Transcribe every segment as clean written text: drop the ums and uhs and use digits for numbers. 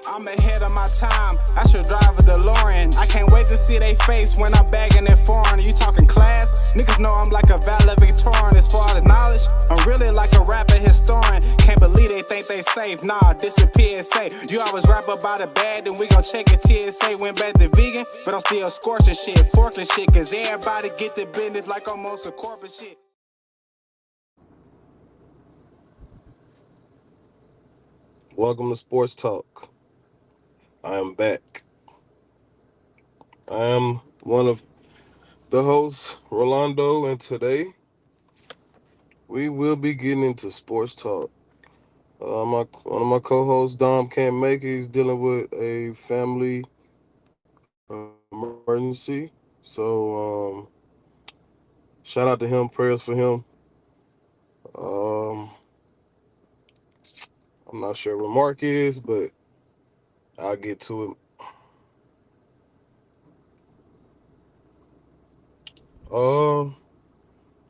I'm ahead of my time, I should drive a DeLorean. I can't wait to see they face when I'm bagging it foreign. You talking class? Niggas know I'm like a valedictorian. As far as knowledge, I'm really like a rapper historian. Can't believe they think they safe, nah, this is PSA. You always rap about it bad, then we gon' check it. TSA went back to vegan, but I'm still scorching shit, forkling shit. Cause everybody get the business like almost a corporate shit. Welcome to Sports Talk. I am back. I am one of the hosts, Rolando, and today we will be getting into sports talk. One of my co-hosts, Dom, can't make it. He's dealing with a family emergency. So shout out to him. Prayers for him. Um, I'm not sure what Mark is, but I'll get to it. Um,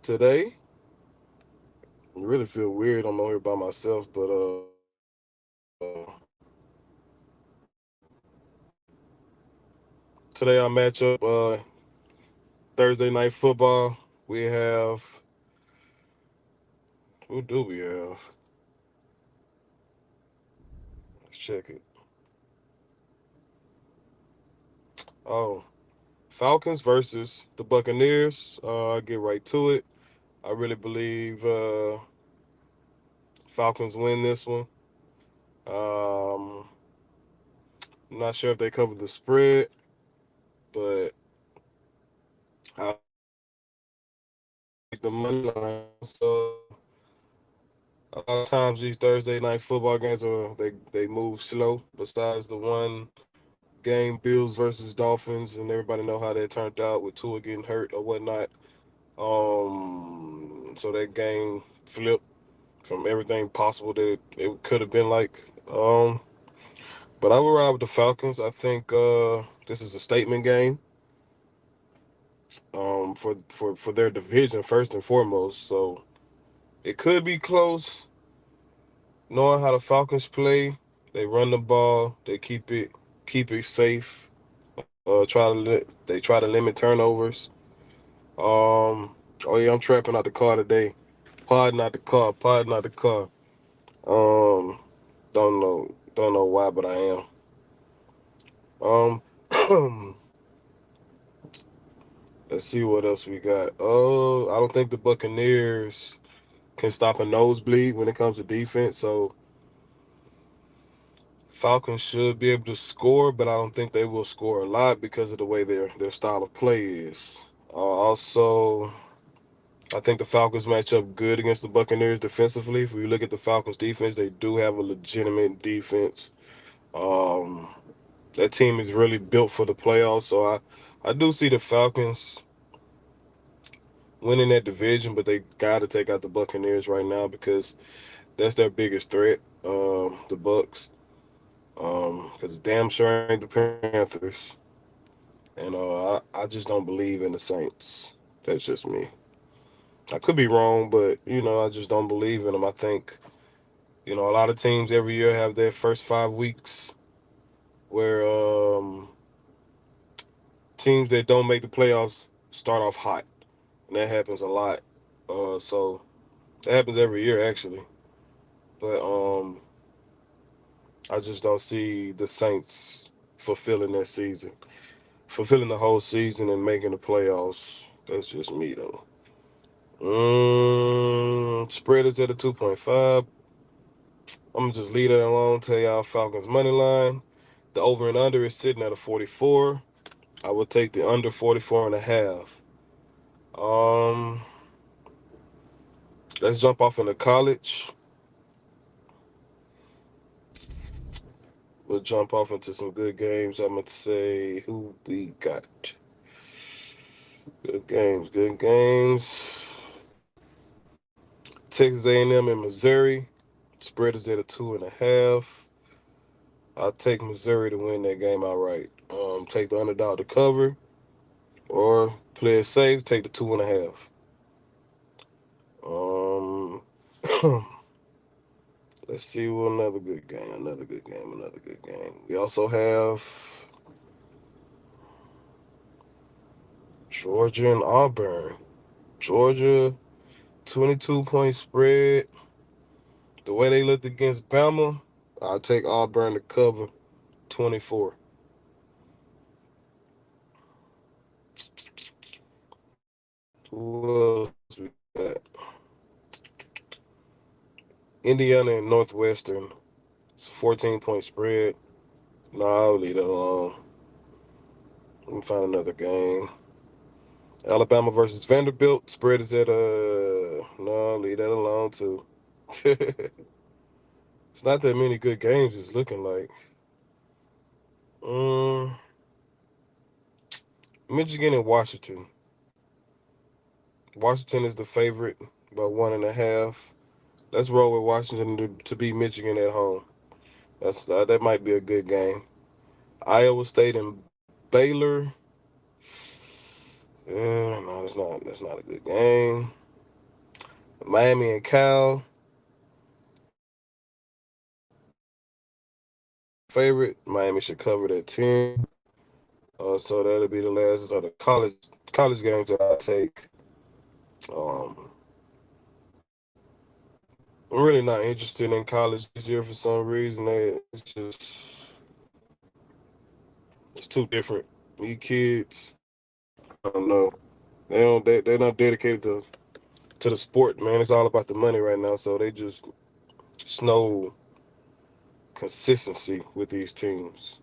Today, I really feel weird. I'm out here by myself, but today I match up Thursday night football. We have who do we have? Let's check it. Oh, Falcons versus the Buccaneers. I'll get right to it. I really believe Falcons win this one. Um, I'm not sure if they cover the spread, but I like the money line. So a lot of times these Thursday night football games they move slow. Besides the one game, Bills versus Dolphins, and everybody know how that turned out with Tua getting hurt or whatnot. So that game flipped from everything possible that it could have been like. But I will ride with the Falcons. I think this is a statement game. For their division first and foremost. So it could be close. Knowing how the Falcons play, they run the ball, they keep it safe. They try to limit turnovers. Oh yeah, I'm trapping out the car today. Pod not the car. Pod not the car. Um, don't know why, but I am. Um, let's see what else we got. Oh, I don't think the Buccaneers can stop a nosebleed when it comes to defense. So Falcons should be able to score, but I don't think they will score a lot because of the way their style of play is. Also, I think the Falcons match up good against the Buccaneers defensively. If we look at the Falcons defense, they do have a legitimate defense. Um, that team is really built for the playoffs. So I do see the Falcons winning that division, but they got to take out the Buccaneers right now because that's their biggest threat. The Bucks, because damn sure ain't the Panthers, and I just don't believe in the Saints. That's just me. I could be wrong, but I just don't believe in them. I think a lot of teams every year have their first 5 weeks where teams that don't make the playoffs start off hot, and that happens a lot. So that happens every year actually, but I just don't see the Saints fulfilling that season, fulfilling the whole season and making the playoffs. That's just me though. Spread is at a 2.5. I'm gonna just leave that alone. Tell y'all Falcons money line. The over and under is sitting at a 44. I would take the under 44 and a half. Um, let's jump off into college. We'll jump off into some good games. I'm gonna say who we got. Good games. Good games. Texas A&M and Missouri. Spread is at a 2.5. I'll take Missouri to win that game outright. Take the underdog to cover, or play it safe. Take the 2.5. Um, Let's see what another good game, another good game, another good game. We also have Georgia and Auburn. Georgia, 22-point spread. The way they looked against Bama, I'll take Auburn to cover 24. Who else we got? Indiana and Northwestern. It's a 14-point spread. No, I'll leave that alone. Let me find another game. Alabama versus Vanderbilt. Spread is at no, leave that alone too. It's not that many good games. It's looking like. Um, Michigan and Washington. Washington is the favorite by 1.5. Let's roll with Washington to beat Michigan at home. That might be a good game. Iowa State and Baylor. No, that's not. That's not a good game. Miami and Cal. Favorite. Miami should cover that 10. So that'll be the last of the college games that I take. Um, I'm really not interested in college this year for some reason. It's too different. You kids, I don't know. They're not dedicated to the sport, man. It's all about the money right now. So they just no consistency with these teams.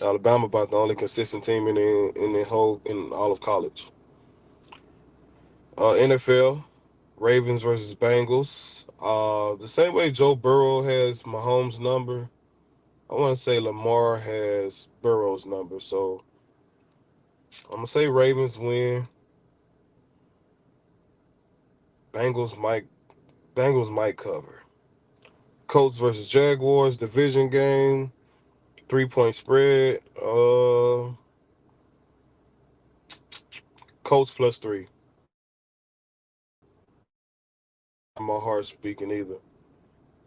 Alabama about the only consistent team in all of college. NFL, Ravens versus Bengals. The same way Joe Burrow has Mahomes' number, I want to say Lamar has Burrow's number. So I'm gonna say Ravens win. Bengals might Bengals might cover. Colts versus Jaguars division game. 3-point spread. Colts plus 3. My heart speaking either.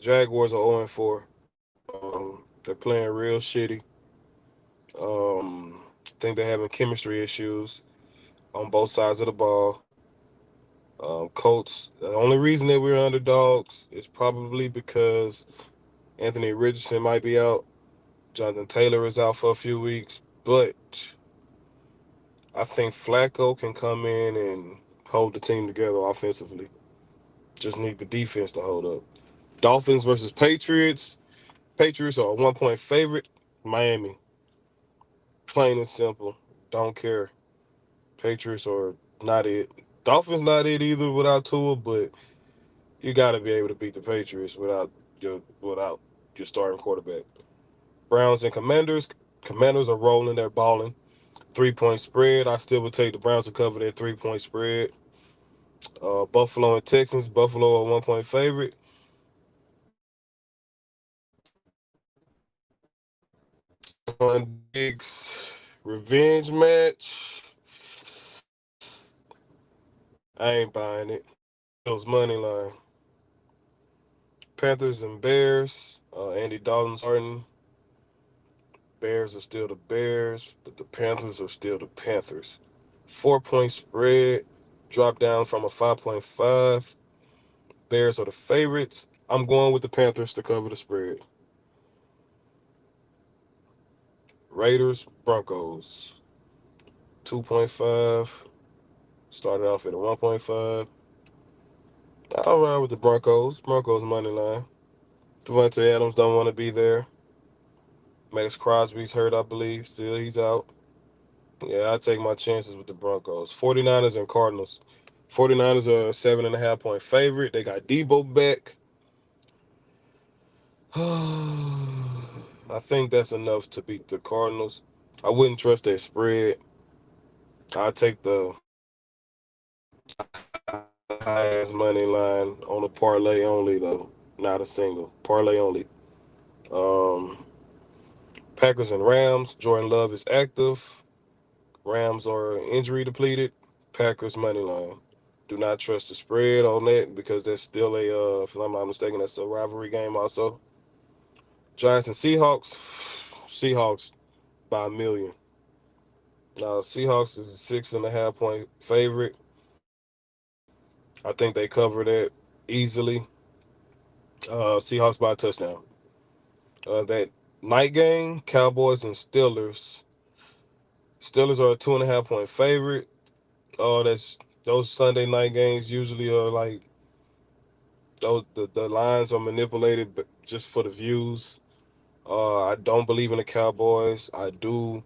Jaguars are 0-4. They're playing real shitty. I think they're having chemistry issues on both sides of the ball. Colts, the only reason that we're underdogs is probably because Anthony Richardson might be out. Jonathan Taylor is out for a few weeks. But I think Flacco can come in and hold the team together offensively. Just need the defense to hold up. Dolphins versus Patriots. Patriots are a 1-point favorite. Miami. Plain and simple. Don't care. Patriots are not it. Dolphins not it either without Tua, but you got to be able to beat the Patriots without your starting quarterback. Browns and Commanders. Commanders are rolling. They're balling. 3-point spread. I still would take the Browns to cover their 3-point spread. Buffalo and Texans. Buffalo are 1-point favorite. Diggs revenge match. I ain't buying it. Those money line. Panthers and Bears. Andy Dalton starting. Bears are still the Bears, but the Panthers are still the Panthers. 4-point spread. Drop down from a 5.5. Bears are the favorites. I'm going with the Panthers to cover the spread. Raiders, Broncos. 2.5. Started off at a 1.5. I'll ride with the Broncos. Broncos money line. Devontae Adams don't want to be there. Max Crosby's hurt, I believe. Still, he's out. Yeah, I take my chances with the Broncos. 49ers and Cardinals. 49ers are a 7.5-point favorite. They got Debo back. I think that's enough to beat the Cardinals. I wouldn't trust their spread. I take the highest money line on a parlay only, though, not a single parlay only. Um, Packers and Rams. Jordan Love is active. Rams are injury depleted. Packers money line. Do not trust the spread on that because that's still if I'm not mistaken, that's a rivalry game also. Giants and Seahawks. Seahawks by a million. Now Seahawks is a 6.5 point favorite. I think they cover that easily. Seahawks by a touchdown. That night game, Cowboys and Steelers. Steelers are a 2.5 point favorite. That's those Sunday night games usually are like those the lines are manipulated just for the views. I don't believe in the Cowboys. I do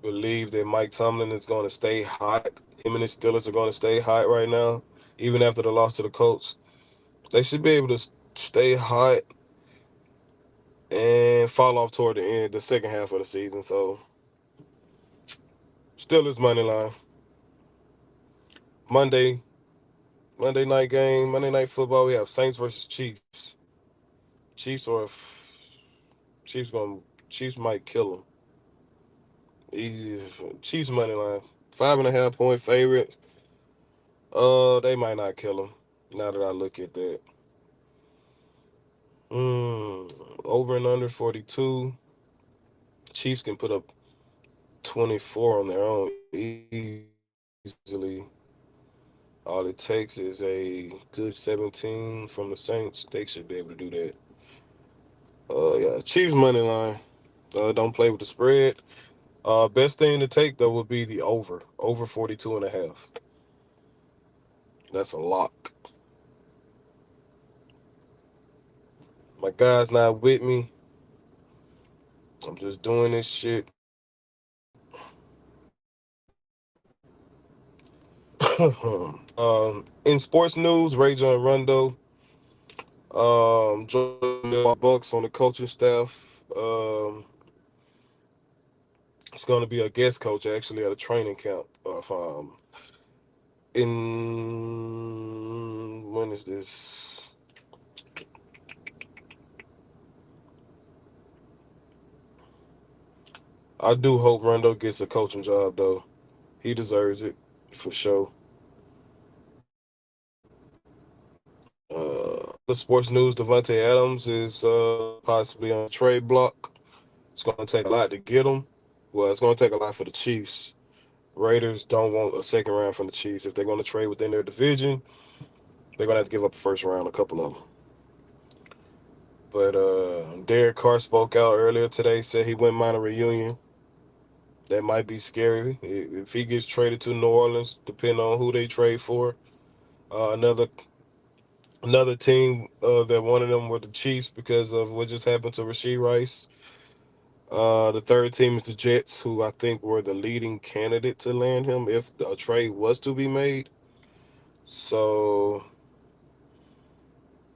believe that Mike Tomlin is going to stay hot. Him and the Steelers are going to stay hot right now, even after the loss to the Colts. They should be able to stay hot and fall off toward the end, the second half of the season. So Steelers money line. Monday, Monday night game, Monday night football. We have Saints versus Chiefs. Chiefs or Chiefs going Chiefs might kill them. Easy. Chiefs money line. 5.5 point favorite. They might not kill them. Now that I look at that. Over and under 42. Chiefs can put up 24 on their own easily. All it takes is a good 17 from the Saints. They should be able to do that. Yeah, Chiefs money line. Don't play with the spread. Best thing to take though would be the over 42.5. That's a lock. My guy's not with me. I'm just doing this shit. In sports news, Ray John Rondo joined the Bucks on the coaching staff. It's going to be a guest coach actually at a training camp. In when is this? I do hope Rondo gets a coaching job though. He deserves it for sure. The sports news: Devontae Adams is possibly on a trade block. It's going to take a lot to get him. Well, it's going to take a lot for the Chiefs. Raiders don't want a second round from the Chiefs. If they're going to trade within their division, they're going to have to give up a first round, a couple of them. But Derek Carr spoke out earlier today, said he wouldn't mind a reunion. That might be scary if he gets traded to New Orleans, depending on who they trade for. Another team that wanted them were the Chiefs because of what just happened to Rashee Rice. The third team is the Jets, who I think were the leading candidate to land him if a trade was to be made. So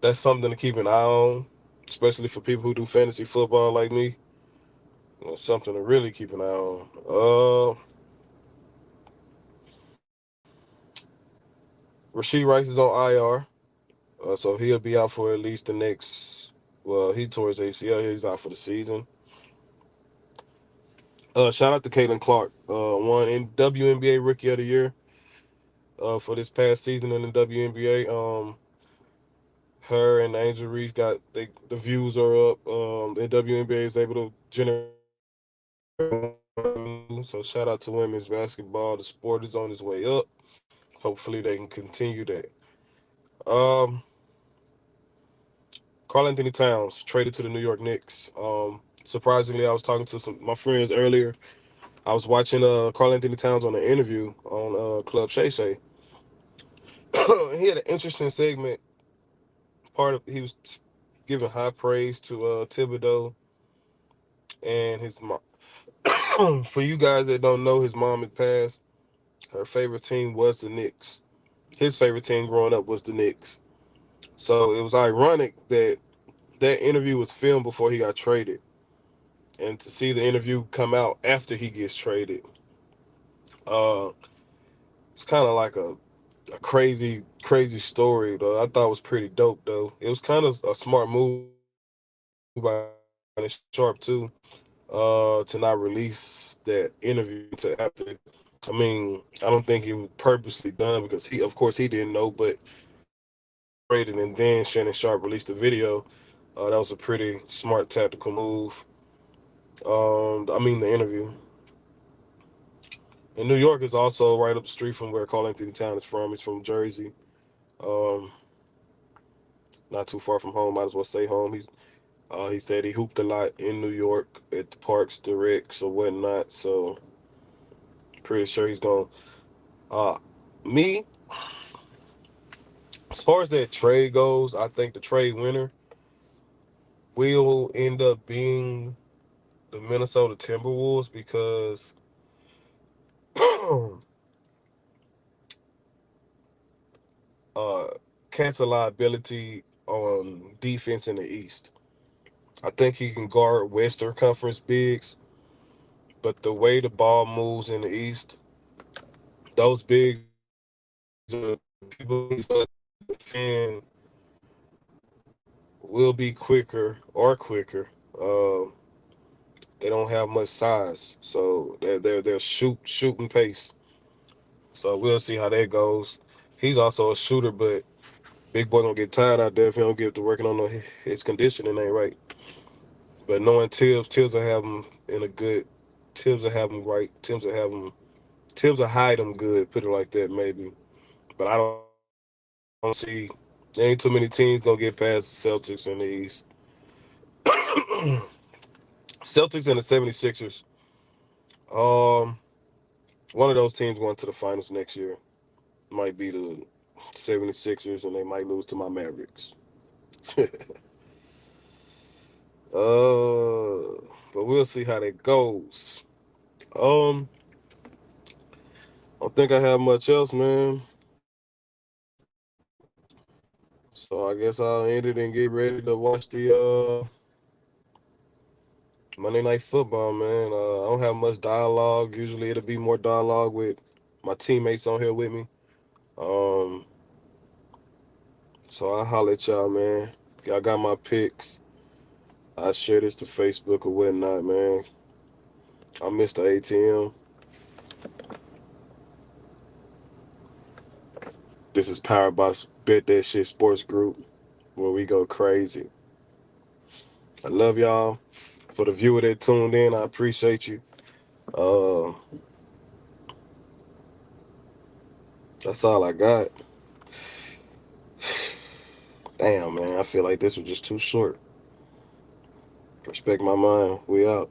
that's something to keep an eye on, especially for people who do fantasy football like me. Something to really keep an eye on. Rashee Rice is on IR, so he'll be out for at least the next. Well, he tore his ACL. He's out for the season. Shout out to Caitlin Clark, won in WNBA Rookie of the Year for this past season in the WNBA. Her and Angel Reese the views are up. The WNBA is able to generate. So shout out to women's basketball. The sport is on its way up. Hopefully they can continue that. Um, Karl Anthony Towns traded to the New York Knicks. Surprisingly, I was talking to some my friends earlier. I was watching Karl Anthony Towns on an interview on Club Shay Shay. He had an interesting segment. He was giving high praise to Thibodeau and his mom. For you guys that don't know, his mom had passed. Her favorite team was the Knicks. His favorite team growing up was the Knicks. So it was ironic that that interview was filmed before he got traded. And to see the interview come out after he gets traded, uh, it's kind of like a crazy, crazy story, though. I thought it was pretty dope, though. It was kind of a smart move by Sharp, too, to not release that interview to after I mean, I don't think it was purposely done because of course, he didn't know, but traded and then Shannon Sharp released the video. That was a pretty smart tactical move. I mean, the interview. And New York is also right up the street from where Karl Anthony Town is from. He's from Jersey. Um, not too far from home. Might as well stay home. He said he hooped a lot in New York at the parks, the Rex or whatnot. So pretty sure he's going. Uh, me, as far as that trade goes, I think the trade winner will end up being the Minnesota Timberwolves because uh, Cat's a liability on defense in the East. I think he can guard Western Conference bigs, but the way the ball moves in the East, those bigs are people he's going to defend will be quicker or quicker. They don't have much size, so they're shooting pace. So we'll see how that goes. He's also a shooter, but big boy gonna get tired out there if he don't get to working on his conditioning ain't right. But knowing Tibbs will have him in a good. Tibbs will have him right. Tibbs will have him. Tibbs will hide him good. Put it like that, maybe. But I don't see. There ain't too many teams gonna get past the Celtics in the East. Celtics and the 76ers. Um, one of those teams going to the finals next year might be the 76ers, and they might lose to my Mavericks. But we'll see how that goes. Um, I don't think I have much else, man. So I guess I'll end it and get ready to watch the Monday Night Football, man. I don't have much dialogue. Usually it'll be more dialogue with my teammates on here with me. Um, so I'll holler at y'all, man. Y'all got my picks. I share this to Facebook or whatnot, man. I missed the ATM. This is powered by Bet That Shit Sports Group, where we go crazy. I love y'all. For the viewer that tuned in, I appreciate you. Uh, that's all I got. Damn, man, I feel like this was just too short. Respect my mind. We out.